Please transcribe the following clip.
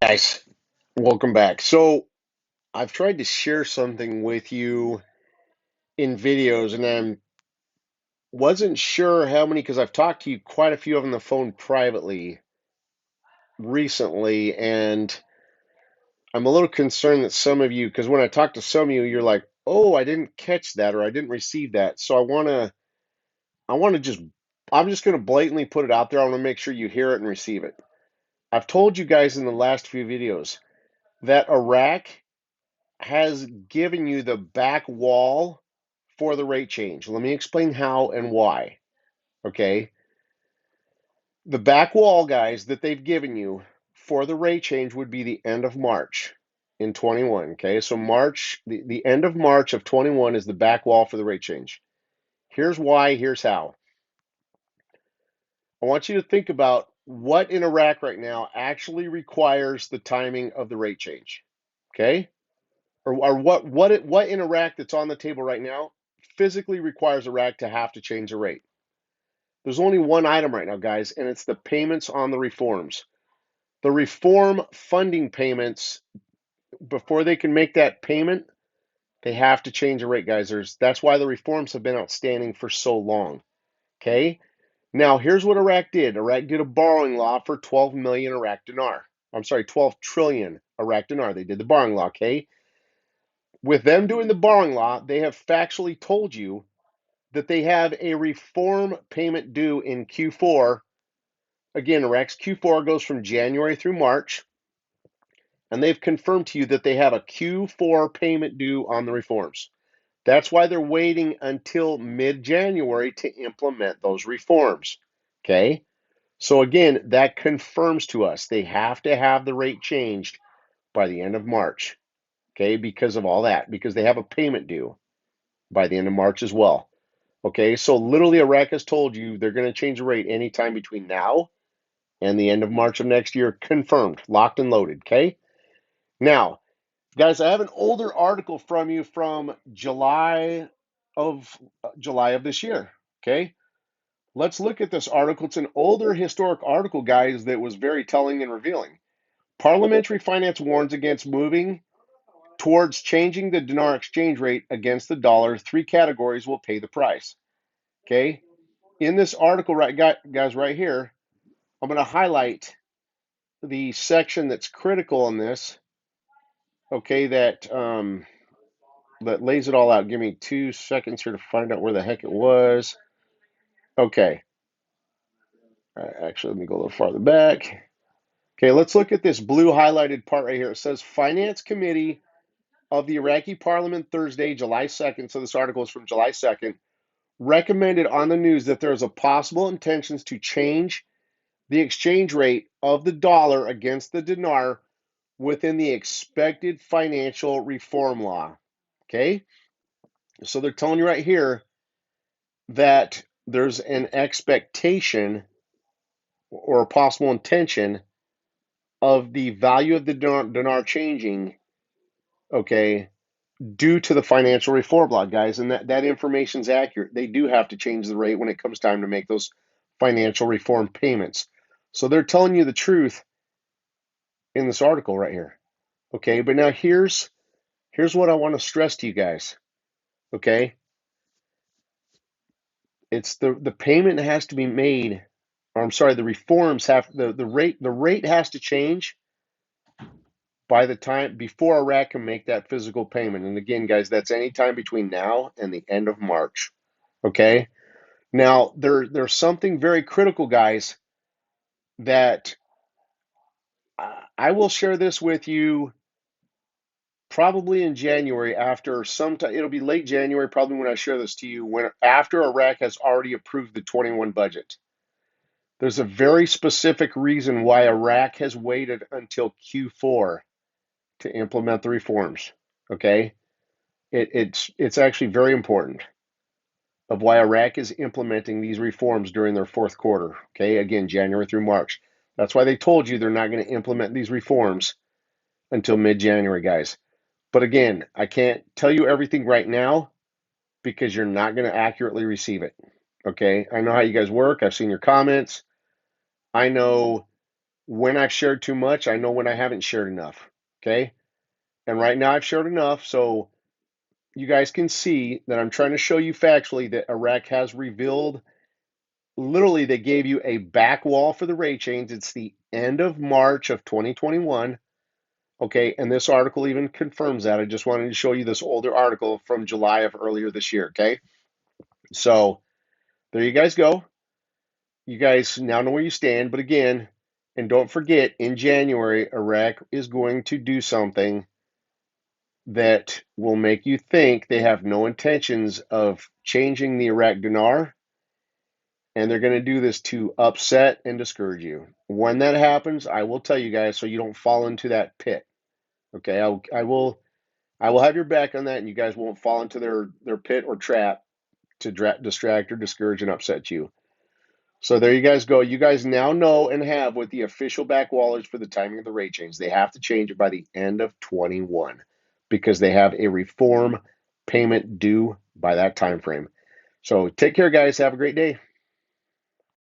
Guys, welcome back. So, I've tried to share something with you in videos, and I wasn't sure how many because I've talked to you quite a few of on the phone privately recently, and I'm a little concerned that some of you, because when I talk to some of you, you're like, "Oh, I didn't catch that, or I didn't receive that." So I want to just, I'm just going to blatantly put it out there. I want to make sure you hear it and receive it. I've told you guys in the last few videos that Iraq has given you the back wall for the rate change. Let me explain how and why. Okay. The back wall, guys, that they've given you for the rate change would be the end of March in 21. Okay. So, the end of March of 21 is the back wall for the rate change. Here's why, here's how. I want you to think about what in Iraq right now actually requires the timing of the rate change. Okay. Or what in Iraq that's on the table right now physically requires Iraq to have to change the rate. There's only one item right now, guys, and it's the payments on the reforms. The reform funding payments, before they can make that payment, they have to change the rate, guys. That's why the reforms have been outstanding for so long. Okay? Now, here's what Iraq did. Iraq did a borrowing law for 12 million Iraq dinar. I'm sorry, 12 trillion Iraq dinar. They did the borrowing law, okay? With them doing the borrowing law, they have factually told you that they have a reform payment due in Q4. Again, Iraq's Q4 goes from January through March, and they've confirmed to you that they have a Q4 payment due on the reforms. That's why they're waiting until mid-January to implement those reforms. Okay? So again, that confirms to us they have to have the rate changed by the end of March. Okay? Because of all that, because they have a payment due by the end of March as well. Okay, so literally Iraq has told you they're going to change the rate anytime between now and the end of March of next year. Confirmed, locked and loaded. Okay, now, guys, I have an older article from you from of July of this year. Okay, let's look at this article. It's an older historic article, guys, that was very telling and revealing. Parliamentary Finance warns against moving towards changing the dinar exchange rate against the dollar. Three categories will pay the price. Okay, in this article, right, guys, right here, I'm going to highlight the section that's critical in this. Okay, that lays it all out. Give me 2 seconds here to find out where the heck it was. Okay, actually, let me go a little farther back. Okay, let's look at this blue highlighted part right here. It says Finance Committee of the Iraqi Parliament Thursday, July 2nd. So this article is from July 2nd. Recommended on the news that there is a possible intentions to change the exchange rate of the dollar against the dinar within the expected financial reform law. Okay? So they're telling you right here that there's an expectation or a possible intention of the value of the dinar changing, okay, due to the financial reform law, guys. And that information is accurate. They do have to change the rate when it comes time to make those financial reform payments. So they're telling you the truth in this article right here. Okay, but now here's what I want to stress to you guys. Okay, it's the payment has to be made, or I'm sorry, the reforms have the rate has to change by the time before Iraq can make that physical payment. And again, guys, that's any time between now and the end of March. Okay. Now there's something very critical, guys, that I will share this with you probably in January after sometime. It'll be late January probably when I share this to you, when after Iraq has already approved the 21 budget. There's a very specific reason why Iraq has waited until Q4 to implement the reforms. Okay, it's actually very important of why Iraq is implementing these reforms during their fourth quarter. Okay, again, January through March. That's why they told you they're not going to implement these reforms until mid-January, guys. But again, I can't tell you everything right now because you're not going to accurately receive it. Okay, I know how you guys work. I've seen your comments. I know when I've shared too much. I know when I haven't shared enough. Okay. And right now I've shared enough. So you guys can see that I'm trying to show you factually that Iraq has revealed, literally, they gave you a back wall for the rate change. It's the end of March of 2021. Okay. And this article even confirms that. I just wanted to show you this older article from July of earlier this year. Okay. So there you guys go. You guys now know where you stand. But again, and don't forget, in January, Iraq is going to do something that will make you think they have no intentions of changing the Iraq dinar, and they're going to do this to upset and discourage you. When that happens, I will tell you guys so you don't fall into that pit. Okay, I will have your back on that, and you guys won't fall into their pit or trap to distract or discourage and upset you. So there you guys go. You guys now know and have what the official back wall is for the timing of the rate change. They have to change it by the end of 21 because they have a reform payment due by that time frame. So take care, guys. Have a great day.